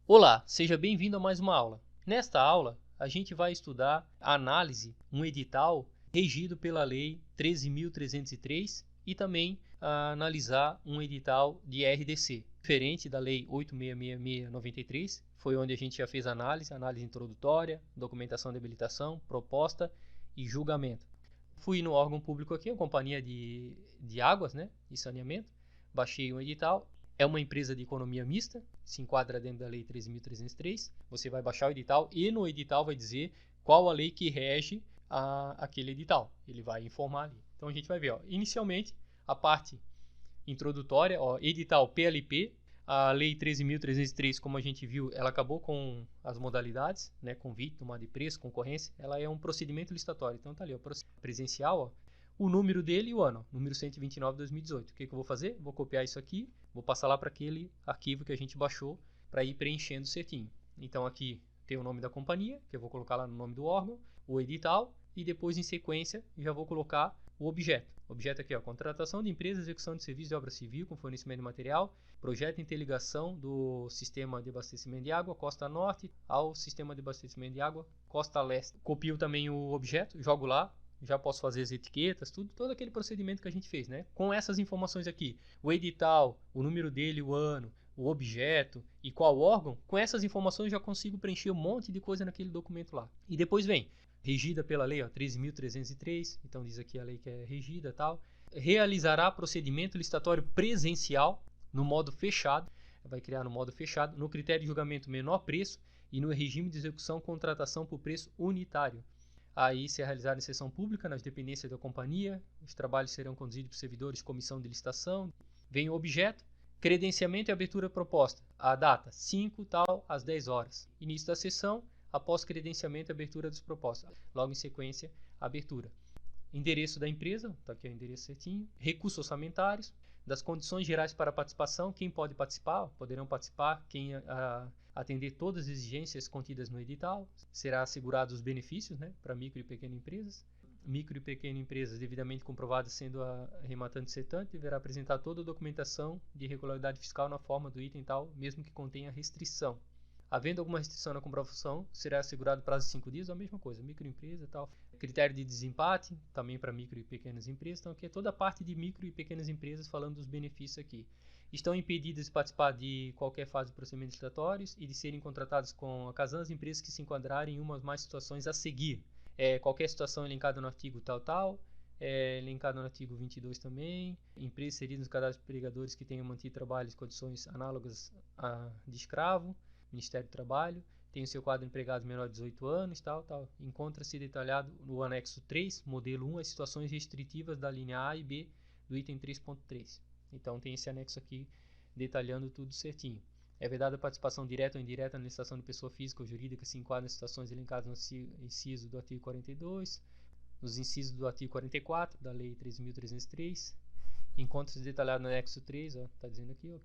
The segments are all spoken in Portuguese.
Olá, seja bem-vindo a mais uma aula. Nesta aula, a gente vai estudar a análise, um edital regido pela Lei 13.303 e também analisar um edital de RDC, diferente da Lei 8.666/93, foi onde a gente já fez análise introdutória, documentação de habilitação, proposta e julgamento. Fui no órgão público aqui, a Companhia de Águas, né, e Saneamento, baixei um edital. É uma empresa de economia mista, se enquadra dentro da Lei 13.303. Você vai baixar o edital e no edital vai dizer qual a lei que rege aquele edital. Ele vai informar ali. Então a gente vai ver, ó, inicialmente, a parte introdutória, ó, edital PLP. A Lei 13.303, como a gente viu, ela acabou com as modalidades, né, convite, tomada de preço, concorrência. Ela é um procedimento licitatório. Então tá ali, ó, presencial, ó, o número dele e o ano, número 129/2018. O que eu vou fazer? Vou copiar isso aqui, vou passar lá para aquele arquivo que a gente baixou para ir preenchendo certinho. Então aqui tem o nome da companhia, que eu vou colocar lá no nome do órgão, o edital, e depois em sequência já vou colocar o objeto. Objeto aqui, ó, contratação de empresa, execução de serviços de obra civil com fornecimento de material, projeto de interligação do sistema de abastecimento de água Costa Norte ao sistema de abastecimento de água Costa Leste. Copio também o objeto, jogo lá, já posso fazer as etiquetas, todo aquele procedimento que a gente fez, né? Com essas informações aqui, o edital, o número dele, o ano, o objeto e qual órgão, com essas informações eu já consigo preencher um monte de coisa naquele documento lá. E depois vem, regida pela lei 13.303, então diz aqui a lei que é regida e tal, realizará procedimento licitatório presencial no modo fechado, vai criar no modo fechado, no critério de julgamento menor preço e no regime de execução contratação por preço unitário. Aí se realizar em sessão pública nas dependências da companhia, os trabalhos serão conduzidos por servidores de comissão de licitação. Vem o objeto, credenciamento e abertura proposta. A data, 5 tal, às 10 horas. Início da sessão, após credenciamento e abertura das propostas. Logo em sequência, abertura. Endereço da empresa, está aqui o endereço certinho. Recursos orçamentários, das condições gerais para participação, quem pode participar, poderão participar, quem atender todas as exigências contidas no edital, será assegurados os benefícios, né, para micro e pequenas empresas. Micro e pequenas empresas devidamente comprovadas sendo a rematante cetante, deverá apresentar toda a documentação de regularidade fiscal na forma do item tal, mesmo que contenha restrição. Havendo alguma restrição na comprovação, será assegurado prazo de 5 dias, a mesma coisa, microempresa e tal. Critério de desempate, também para micro e pequenas empresas. Então aqui é toda a parte de micro e pequenas empresas falando dos benefícios aqui. Estão impedidas de participar de qualquer fase de procedimentos licitatórios e de serem contratadas com a Casan as empresas que se enquadrarem em uma ou mais situações a seguir. Qualquer situação elencada no artigo tal, elencado no artigo 22 também. Empresas inseridas nos cadastros de empregadores que tenham mantido trabalhos em condições análogas de escravo. Ministério do Trabalho, tem o seu quadro de empregados menor de 18 anos, tal. Encontra-se detalhado no anexo 3, modelo 1, as situações restritivas da linha A e B do item 3.3. Então tem esse anexo aqui detalhando tudo certinho. É vedada a participação direta ou indireta na licitação de pessoa física ou jurídica se enquadra nas situações elencadas no inciso do artigo 42, nos incisos do artigo 44 da Lei 13.303. Encontra-se detalhado no anexo 3, está dizendo aqui, ó.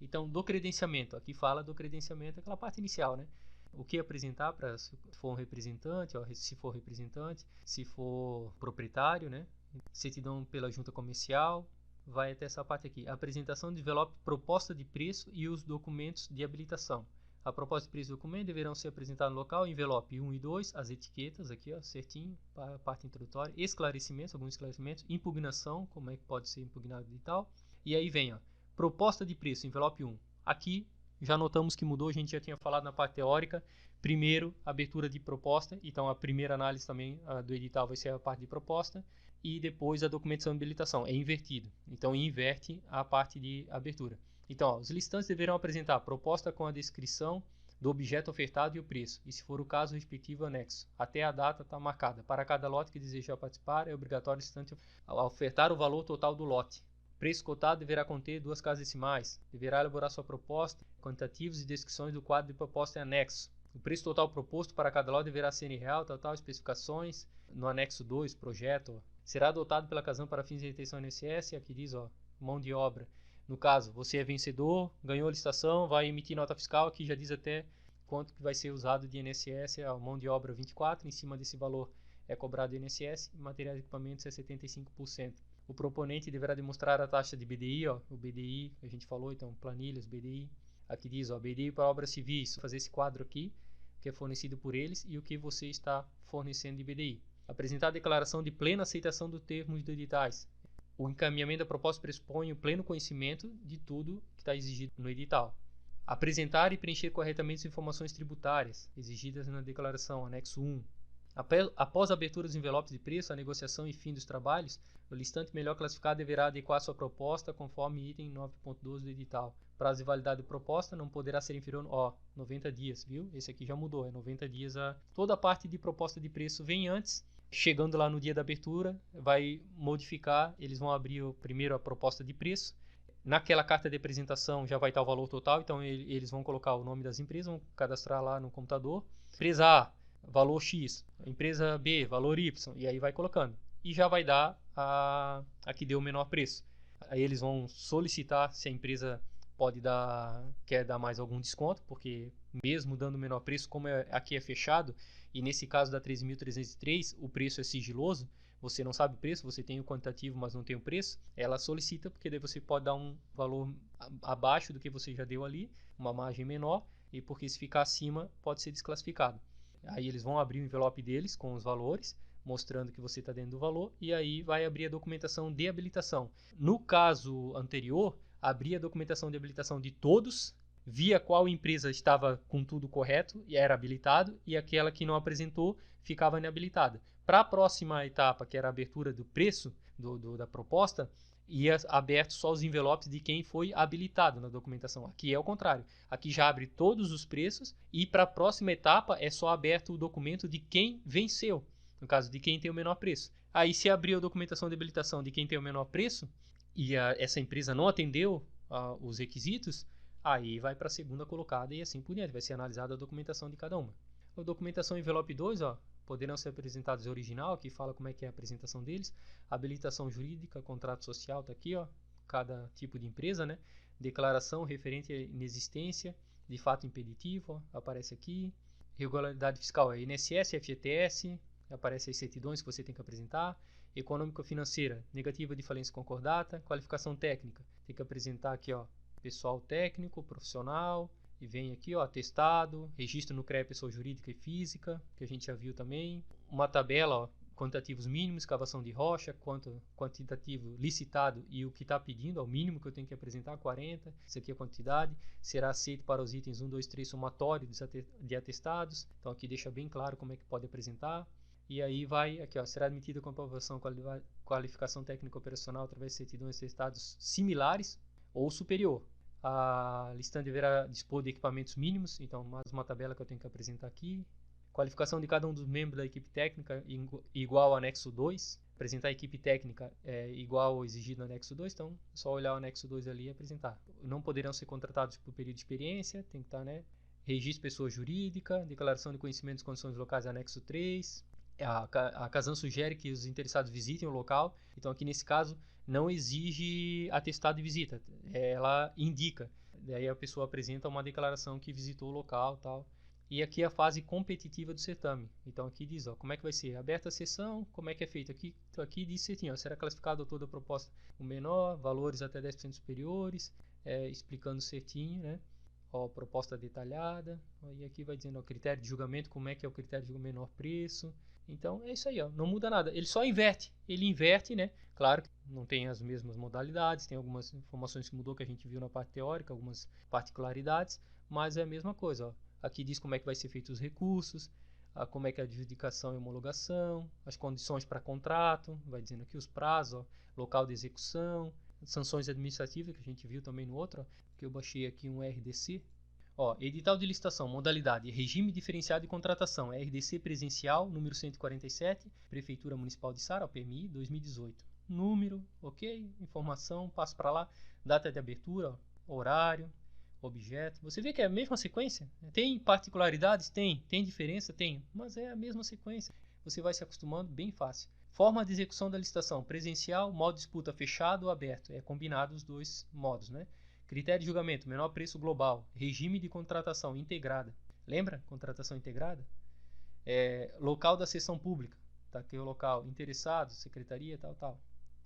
Então, do credenciamento, aqui fala do credenciamento, aquela parte inicial, né? O que apresentar para se for um representante, ó, se for representante, se for proprietário, né? Certidão pela junta comercial, vai até essa parte aqui. Apresentação de envelope, proposta de preço e os documentos de habilitação. A proposta de preço e documento deverão ser apresentados no local, envelope 1 e 2, as etiquetas aqui, ó, certinho, para a parte introdutória, esclarecimentos, alguns esclarecimentos, impugnação, como é que pode ser impugnado e tal. E aí vem, ó, proposta de preço, envelope 1. Aqui já notamos que mudou, a gente já tinha falado na parte teórica. Primeiro, abertura de proposta, então a primeira análise também do edital vai ser a parte de proposta. E depois a documentação de habilitação, é invertido. Então inverte a parte de abertura. Então, ó, os licitantes deverão apresentar a proposta com a descrição do objeto ofertado e o preço, e se for o caso, o respectivo anexo. Até a data está marcada. Para cada lote que desejar participar, é obrigatório o licitante ofertar o valor total do lote. Preço cotado deverá conter 2 casas decimais. Deverá elaborar sua proposta, quantitativos e descrições do quadro de proposta em anexo. O preço total proposto para cada lote deverá ser em real, especificações. No anexo 2, projeto, será adotado pela Casan para fins de retenção INSS. Aqui diz, ó, mão de obra. No caso, você é vencedor, ganhou a licitação, vai emitir nota fiscal, aqui já diz até quanto que vai ser usado de INSS, a mão de obra 24, em cima desse valor é cobrado INSS, e materiais e equipamentos é 75%. O proponente deverá demonstrar a taxa de BDI, ó, o BDI, a gente falou, então planilhas, BDI, Aqui diz, ó, BDI para obras civis, fazer esse quadro aqui, que é fornecido por eles, e o que você está fornecendo de BDI. Apresentar a declaração de plena aceitação dos termos dos editais. O encaminhamento da proposta pressupõe o pleno conhecimento de tudo que está exigido no edital. Apresentar e preencher corretamente as informações tributárias exigidas na declaração, anexo 1. Após a abertura dos envelopes de preço, a negociação e fim dos trabalhos, o listante melhor classificado deverá adequar sua proposta conforme item 9.12 do edital. Prazo de validade da proposta não poderá ser inferior a 90 dias, viu? Esse aqui já mudou, é 90 dias. Toda a parte de proposta de preço vem antes. Chegando lá no dia da abertura, vai modificar, eles vão abrir primeiro a proposta de preço. Naquela carta de apresentação já vai estar o valor total, então eles vão colocar o nome das empresas, vão cadastrar lá no computador. Empresa A, valor X, empresa B, valor Y, e aí vai colocando. E já vai dar a que deu o menor preço. Aí eles vão solicitar se a empresa quer dar mais algum desconto, porque mesmo dando o menor preço, como aqui é fechado, e nesse caso da 13.303, o preço é sigiloso, você não sabe o preço, você tem o quantitativo, mas não tem o preço, ela solicita, porque daí você pode dar um valor abaixo do que você já deu ali, uma margem menor, e porque se ficar acima, pode ser desclassificado. Aí eles vão abrir o envelope deles com os valores, mostrando que você está dentro do valor, e aí vai abrir a documentação de habilitação. No caso anterior, abria a documentação de habilitação de todos, via qual empresa estava com tudo correto e era habilitado, e aquela que não apresentou ficava inabilitada. Para a próxima etapa, que era a abertura do preço da proposta, ia aberto só os envelopes de quem foi habilitado na documentação. Aqui é o contrário. Aqui já abre todos os preços e para a próxima etapa é só aberto o documento de quem venceu, no caso de quem tem o menor preço. Aí se abrir a documentação de habilitação de quem tem o menor preço e essa empresa não atendeu os requisitos, aí vai para a segunda colocada e assim por diante. Vai ser analisada a documentação de cada uma. A documentação envelope 2, poderão ser apresentados em original, aqui fala como é que é a apresentação deles. Habilitação jurídica, contrato social, está aqui, cada tipo de empresa, né? Declaração referente à inexistência de fato impeditivo, aparece aqui. Regularidade fiscal é INSS, FGTS, aparece as certidões que você tem que apresentar. Econômico-financeira, negativa de falência concordata. Qualificação técnica, tem que apresentar aqui, pessoal técnico, profissional. E vem aqui, atestado, registro no CREA pessoa jurídica e física, que a gente já viu também. Uma tabela, quantitativos mínimos, escavação de rocha, quantitativo licitado e o que está pedindo, ao mínimo que eu tenho que apresentar, 40. Isso aqui é a quantidade. Será aceito para os itens 1, 2, 3, somatório de atestados. Então aqui deixa bem claro como é que pode apresentar. E aí vai, aqui, será admitida com aprovação qualificação técnica operacional através de certidões e atestados similares ou superior. A listante deverá dispor de equipamentos mínimos, então mais uma tabela que eu tenho que apresentar aqui. Qualificação de cada um dos membros da equipe técnica igual ao anexo 2. Apresentar a equipe técnica igual ao exigido no anexo 2, então é só olhar o anexo 2 ali e apresentar. Não poderão ser contratados por período de experiência, tem que estar, né? Registro pessoa jurídica, declaração de conhecimento das condições locais, anexo 3. A Casan sugere que os interessados visitem o local, então aqui nesse caso não exige atestado de visita, ela indica, daí a pessoa apresenta uma declaração que visitou o local, tal. E aqui a fase competitiva do certame, então aqui diz, como é que vai ser aberta a sessão, como é que é feito, aqui diz certinho, será classificado toda a proposta o menor, valores até 10% superiores, explicando certinho, né? Proposta detalhada, e aqui vai dizendo o critério de julgamento, como é que é o critério de menor preço. Então é isso aí, não muda nada. Ele só inverte. Ele inverte, né? Claro que não tem as mesmas modalidades, tem algumas informações que mudou que a gente viu na parte teórica, algumas particularidades, mas é a mesma coisa. Aqui diz como é que vai ser feito os recursos, como é que é a adjudicação e homologação, as condições para contrato, vai dizendo aqui os prazos, local de execução, sanções administrativas, que a gente viu também no outro, que eu baixei aqui um RDC. Edital de licitação, modalidade, regime diferenciado de contratação, RDC presencial, número 147, Prefeitura Municipal de Sara, PMI, 2018. Número, ok, informação, passo para lá, data de abertura, horário, objeto. Você vê que é a mesma sequência? Tem particularidades? Tem diferença? Tem, mas é a mesma sequência. Você vai se acostumando bem fácil. Forma de execução da licitação, presencial, modo de disputa fechado ou aberto. É combinado os dois modos, né? Critério de julgamento, menor preço global. Regime de contratação integrada. Lembra? Contratação integrada? Local da sessão pública. Tá aqui o local. Interessados, secretaria, tal.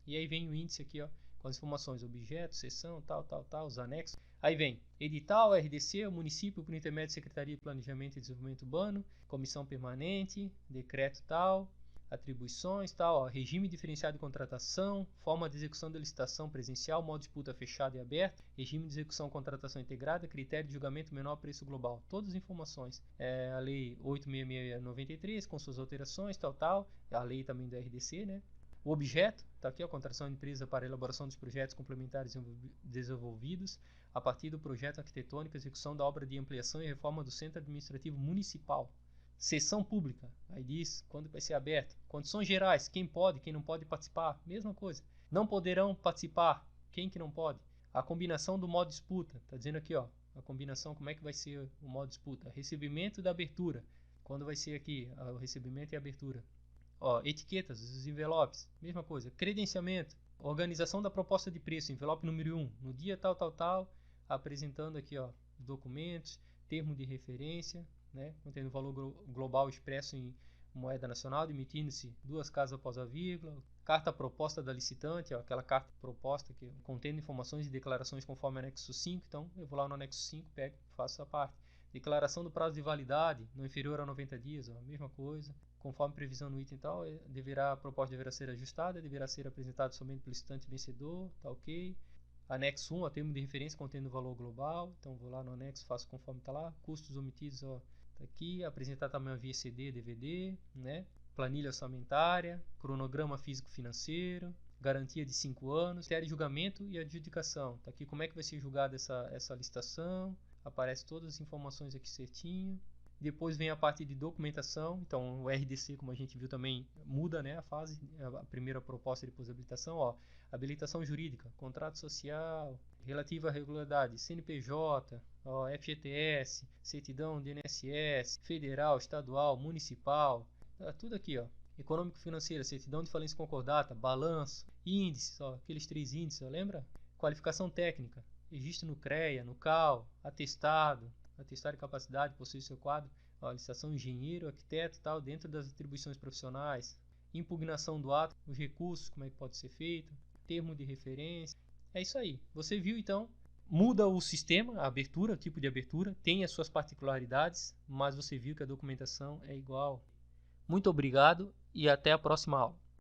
E aí vem o índice aqui, com as informações. Objeto, sessão, tal, os anexos. Aí vem edital, RDC, o município por intermédio de Secretaria de Planejamento e Desenvolvimento Urbano, comissão permanente, decreto tal, atribuições tal, ó, regime diferenciado de contratação, forma de execução da licitação presencial, modo de disputa fechado e aberto, regime de execução contratação integrada, critério de julgamento menor preço global. Todas as informações. A lei 86693 com suas alterações, tal, a lei também do RDC, né? O objeto, está aqui a contratação de empresa para elaboração dos projetos complementares desenvolvidos a partir do projeto arquitetônico e execução da obra de ampliação e reforma do Centro Administrativo Municipal. Sessão pública, aí diz quando vai ser aberto. Condições gerais, quem pode, quem não pode participar, mesma coisa. Não poderão participar, quem que não pode. A combinação do modo disputa, está dizendo aqui, ó, a combinação, como é que vai ser o modo disputa. Recebimento da abertura, quando vai ser aqui o recebimento e a abertura. Ó, etiquetas, os envelopes, mesma coisa. Credenciamento, organização da proposta de preço, envelope número 1, no dia tal, apresentando aqui, ó, os documentos, termo de referência, né, contendo o valor global expresso em moeda nacional, emitindo-se 2 casas após a vírgula, carta proposta da licitante, ó, aquela carta proposta que contendo informações e declarações conforme anexo 5, então eu vou lá no anexo 5, pego, faço essa parte. Declaração do prazo de validade, não inferior a 90 dias, ó, mesma coisa. Conforme previsão no item tal, a proposta deverá ser ajustada, deverá ser apresentada somente pelo licitante vencedor, tá ok. Anexo 1, ó, termo de referência contendo o valor global, então vou lá no anexo, faço conforme está lá. Custos omitidos, ó, tá aqui. Apresentar também via CD, DVD, né? Planilha orçamentária, cronograma físico-financeiro, garantia de 5 anos, critério de julgamento e adjudicação. Tá aqui como é que vai ser julgada essa licitação, aparece todas as informações aqui certinho. Depois vem a parte de documentação, então o RDC, como a gente viu também, muda, né, a fase, a primeira proposta e depois a habilitação, ó, habilitação jurídica, contrato social, relativa à regularidade, CNPJ, ó, FGTS, certidão de INSS, federal, estadual, municipal, tá tudo aqui, ó. Econômico-financeira, certidão de falência concordata, balanço, índices, ó, aqueles 3 índices, ó, lembra? Qualificação técnica, registro no CREA, no CAL, atestado de capacidade, possui seu quadro, ó, licitação engenheiro, arquiteto, tal, dentro das atribuições profissionais, impugnação do ato, os recursos, como é que pode ser feito, termo de referência, é isso aí. Você viu então, muda o sistema, a abertura, o tipo de abertura, tem as suas particularidades, mas você viu que a documentação é igual. Muito obrigado e até a próxima aula.